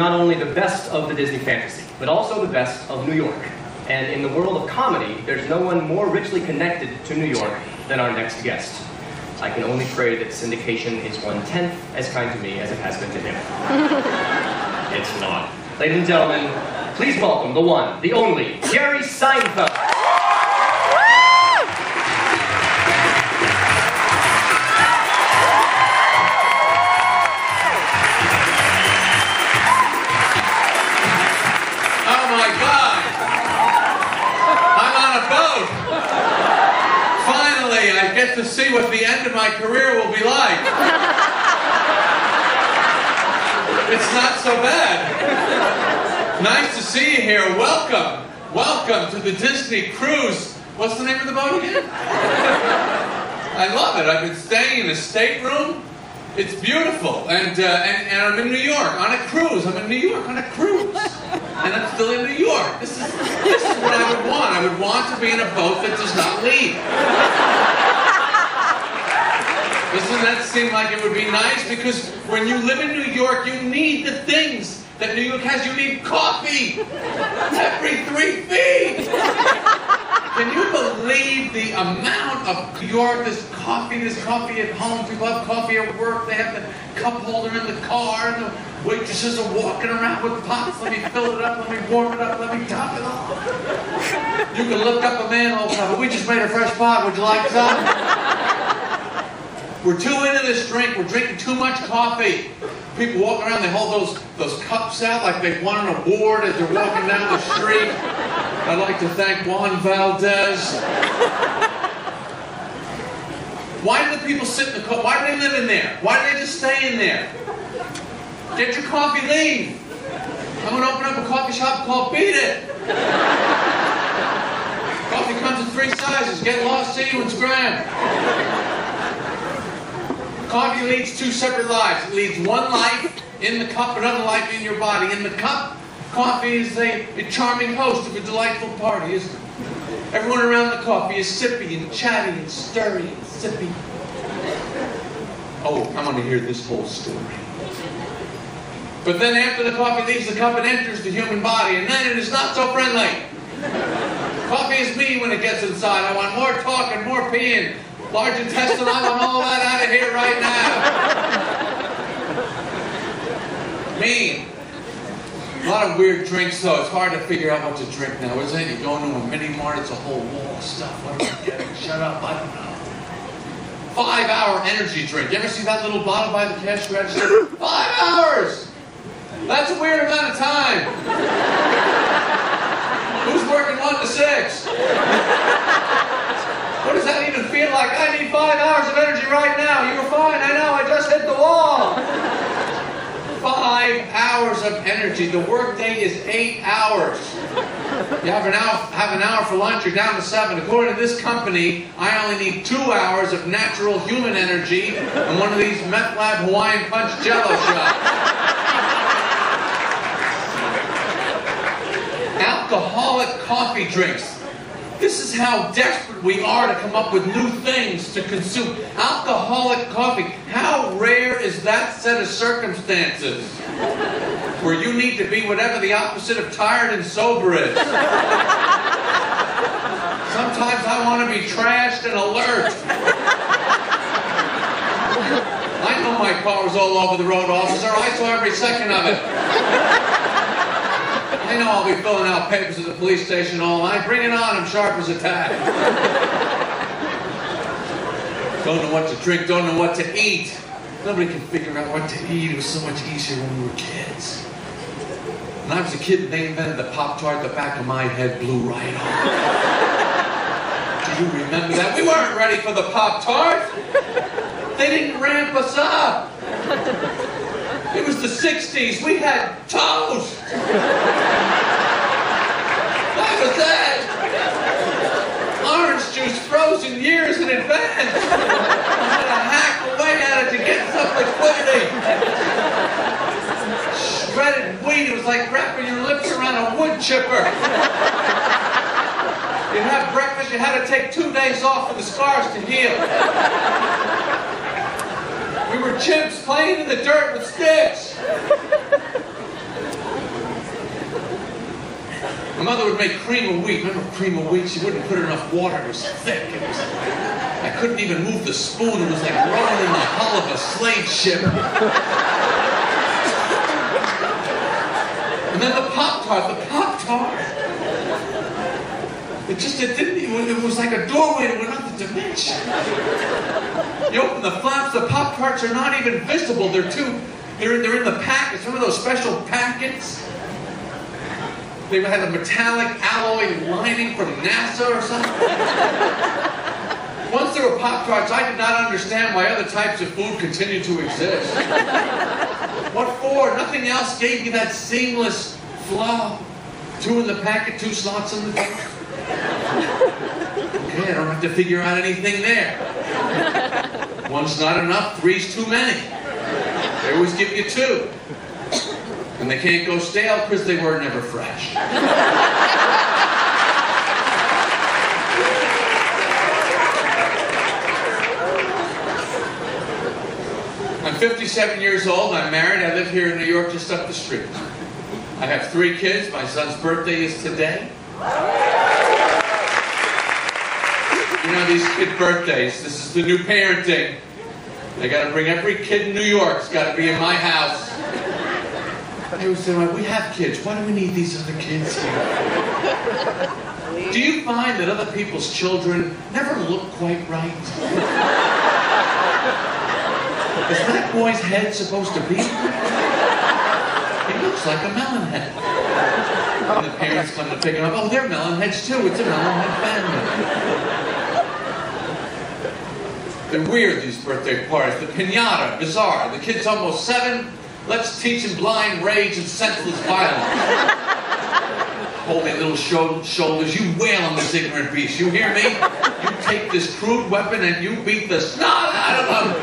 not only the best of the Disney fantasy, but also the best of New York. And in the world of comedy, there's no one more richly connected to New York than our next guest. I can only pray that syndication is 1/10 as kind to me as it has been to him. It's not. Ladies and gentlemen, please welcome the one, the only, Jerry Seinfeld. To see what the end of my career will be like. It's not so bad. Nice to see you here. Welcome. Welcome to the Disney cruise. What's the name of the boat again? I love it. I've been staying in a stateroom. It's beautiful. And I'm in New York on a cruise. I'm in New York on a cruise. And I'm still in New York. This is what I would want. I would want to be in a boat that does not leave. Doesn't that seem like it would be nice? Because when you live in New York, you need the things that New York has. You need coffee every 3 feet. Can you believe the amount of New York? There's coffee at home. People have coffee at work. They have the cup holder in the car. And the waitresses are walking around with pots. Let me fill it up. Let me warm it up. Let me top it off. You can lift up a manhole cover. We just made a fresh pot. Would you like some? We're too into this drink. We're drinking too much coffee. People walking around, they hold those cups out like they've won an award as they're walking down the street. I'd like to thank Juan Valdez. Why do the people sit in the coffee? Why do they live in there? Why do they just stay in there? Get your coffee, leave. I'm going to open up a coffee shop called Beat It. Coffee comes in 3 sizes. Get lost, see you in Scram. Coffee leads 2 separate lives. It leads one life in the cup, another life in your body. In the cup, coffee is a charming host of a delightful party, isn't it? Everyone around the coffee is sippy and chatty and stirry and sippy. Oh, I want to hear this whole story. But then after the coffee leaves the cup, it enters the human body, and then it is not so friendly. Coffee is me when it gets inside. I want more talking, more peeing. Large intestine, I want all that out of here right now. Mean. A lot of weird drinks though. It's hard to figure out what to drink now, isn't it? You go into a mini mart, it's a whole wall of stuff. What am I getting? Shut up, I don't know. 5-hour energy drink. You ever see that little bottle by the cash register? 5 hours! That's a weird amount of time. Who's working 1 to 6? What does that even feel like? I need 5 hours of energy right now. You were fine, I know, I just hit the wall. 5 hours of energy. The workday is 8 hours. You have an hour for lunch, you're down to 7. According to this company, I only need 2 hours of natural human energy and one of these meth lab Hawaiian Punch Jello shots. Alcoholic coffee drinks. This is how desperate we are to come up with new things to consume. Alcoholic coffee. How rare is that set of circumstances where you need to be whatever the opposite of tired and sober is? Sometimes I want to be trashed and alert. I know my car was all over the road, officer. I saw every second of it. I know I'll be filling out papers at the police station all night. Bring it on, I'm sharp as a tack. Don't know what to drink, don't know what to eat. Nobody can figure out what to eat. It was so much easier when we were kids. When I was a kid, they invented the Pop-Tart, the back of my head blew right off. Do you remember that? We weren't ready for the Pop-Tart. They didn't ramp us up. It was the 60s. We had toast. That was it. Orange juice frozen years in advance. I had to hack away at it to get some liquidity. Shredded wheat. It was like wrapping your lips around a wood chipper. You'd have breakfast. You had to take 2 days off for the scars to heal. We were chimps playing in the dirt with sticks. My mother would make cream of wheat. Remember cream of wheat? She wouldn't put enough water. It was thick. I couldn't even move the spoon. It was like rowing in the hull of a slave ship. And then the Pop-Tart. It was like a doorway to another dimension. You open the flaps, the Pop-Tarts are not even visible. They're in the packets. Remember those special packets? They had a metallic alloy lining from NASA or something. Once there were Pop-Tarts, I did not understand why other types of food continued to exist. What for? Nothing else gave you that seamless flow. 2 in the packet, 2 slots in the packet. Okay, I don't have to figure out anything there. 1's not enough, 3's too many. They always give you 2. And they can't go stale because they were never fresh. I'm 57 years old, I'm married, I live here in New York just up the street. I have 3 kids, my son's birthday is today. You know, these kid birthdays, this is the new parenting. They gotta bring every kid in New York, it's gotta be in my house. They would say, well, we have kids, why do we need these other kids here? Do you find that other people's children never look quite right? Is that boy's head supposed to be? He looks like a melon head. And the parents come to pick him up, oh, they're melon heads too, it's a melon head family. They're weird, these birthday parties. The piñata, bizarre. The kid's almost 7. Let's teach him blind rage and senseless violence. Hold their little shoulders. You wail on this ignorant beast. You hear me? You take this crude weapon and you beat the snot out of him.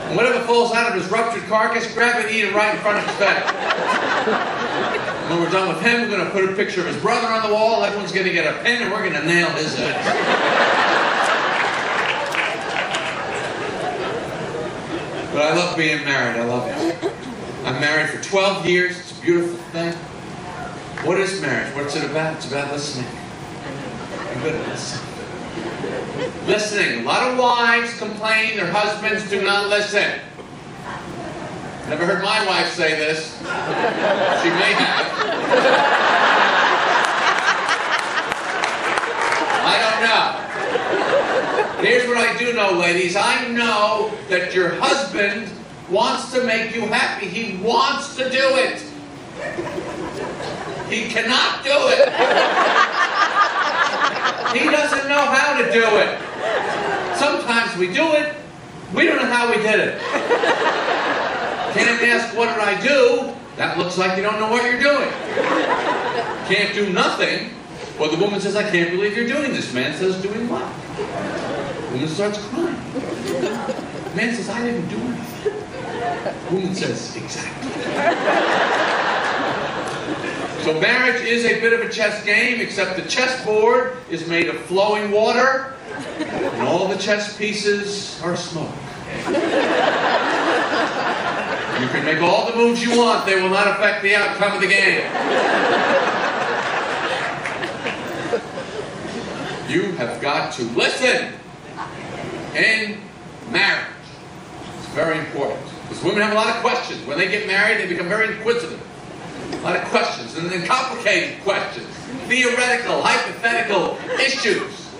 And whatever falls out of his ruptured carcass, grab it and eat it right in front of his face. When we're done with him, we're going to put a picture of his brother on the wall. Everyone's going to get a pen and we're going to nail his ass. But I love being married. I love it. I'm married for 12 years. It's a beautiful thing. What is marriage? What's it about? It's about listening. You better listen. Listening. A lot of wives complain their husbands do not listen. Never heard my wife say this. She may have. I don't know. Here's what I do know, ladies. I know that your husband wants to make you happy. He wants to do it. He cannot do it. He doesn't know how to do it. Sometimes we do it. We don't know how we did it. Can't ask, what did I do? That looks like you don't know what you're doing. Can't do nothing. Well, the woman says, I can't believe you're doing this. Man says, doing what? The woman starts crying. The man says, I didn't do anything. The woman says, exactly. So marriage is a bit of a chess game, except the chessboard is made of flowing water, and all the chess pieces are smoke. You can make all the moves you want, they will not affect the outcome of the game. You have got to listen in marriage. It's very important. Because women have a lot of questions. When they get married, they become very inquisitive. A lot of questions, and then complicated questions. Theoretical, hypothetical issues.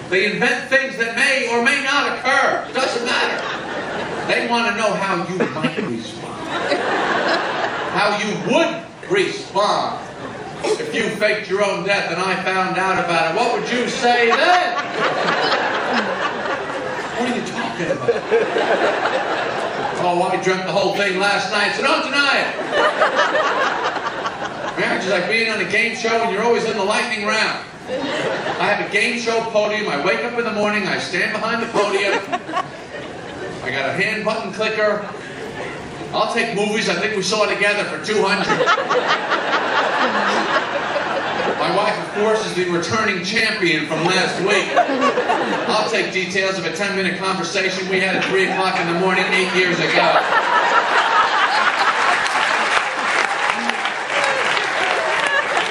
They invent things that may or may not occur. It doesn't matter. They want to know how you might respond. How you would respond. If you faked your own death and I found out about it, what would you say then? What are you talking about? Oh, I dreamt the whole thing last night, so don't deny it. Marriage is like being on a game show and you're always in the lightning round. I have a game show podium. I wake up in the morning, I stand behind the podium. I got a hand button clicker. I'll take movies I think we saw together for 200. My wife, of course, is the returning champion from last week. I'll take details of a 10-minute conversation we had at 3 o'clock in the morning 8 years ago.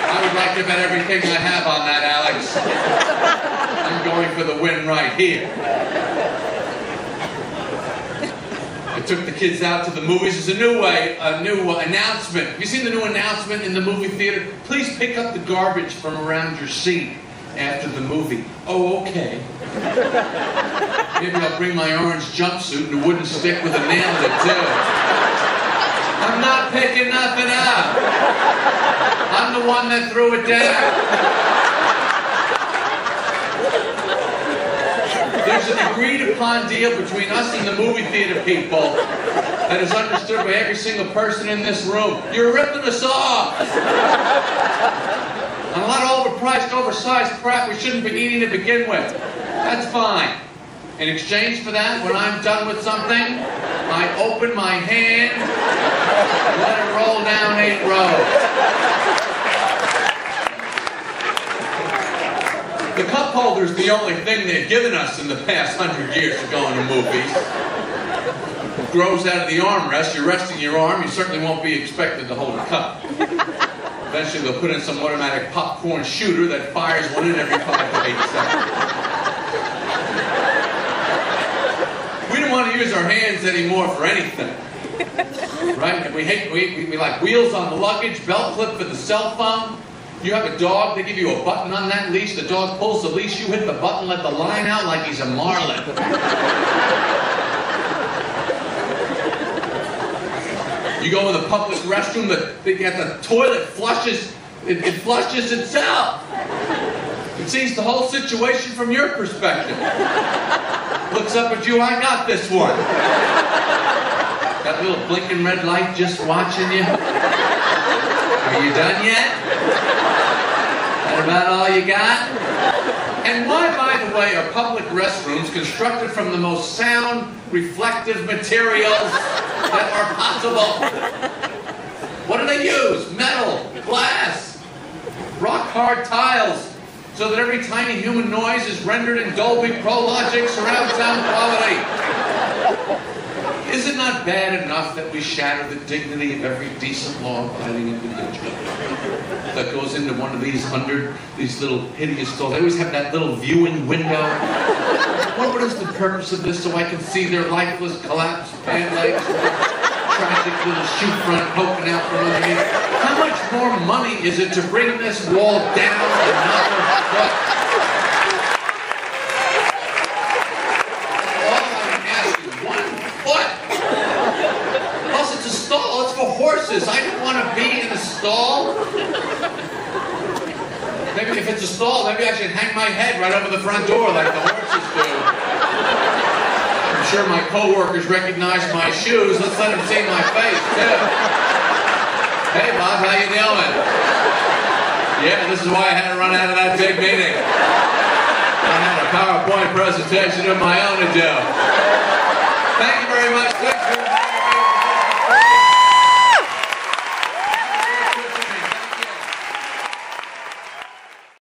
I would like to bet everything I have on that, Alex. I'm going for the win right here. I took the kids out to the movies. There's a new announcement. Have you seen the new announcement in the movie theater? Please pick up the garbage from around your seat after the movie. Oh, okay. Maybe I'll bring my orange jumpsuit and a wooden stick with a nail in it, too. I'm not picking nothing up. I'm the one that threw it down. There's an agreed-upon deal between us and the movie theater people that is understood by every single person in this room. You're ripping us off! And a lot of overpriced, oversized crap we shouldn't be eating to begin with. That's fine. In exchange for that, when I'm done with something, I open my hand and let it roll down 8 rows. The cup holder's the only thing they've given us in the past 100 years for going to movies. It grows out of the armrest. You're resting your arm, you certainly won't be expected to hold a cup. Eventually they'll put in some automatic popcorn shooter that fires one in every 5 to 8 seconds. We don't want to use our hands anymore for anything. Right? We like wheels on the luggage, belt clip for the cell phone. You have a dog, they give you a button on that leash, the dog pulls the leash, you hit the button, let the line out like he's a marlin. You go in the public restroom, the toilet flushes, it flushes itself. It sees the whole situation from your perspective. Looks up at you, I got this one. That little blinking red light just watching you. Are you done yet? That about all you got? And why, by the way, are public restrooms constructed from the most sound, reflective materials that are possible? What do they use? Metal, glass, rock-hard tiles, so that every tiny human noise is rendered in Dolby Pro Logic surround sound quality. Is it not bad enough that we shatter the dignity of every decent law-abiding individual that goes into one of these little hideous stalls? They always have that little viewing window. What is the purpose of this? So I can see their lifeless, collapsed pant legs, tragic little shoe front poking out from underneath. How much more money is it to bring this wall down another foot? I don't want to be in a stall. Maybe if it's a stall, maybe I should hang my head right over the front door like the horses do. I'm sure my co-workers recognize my shoes. Let's let them see my face, too. Hey, Bob, how you doing? Yeah, this is why I had to run out of that big meeting. I had a PowerPoint presentation of my own to do. Thank you very much. Thank you.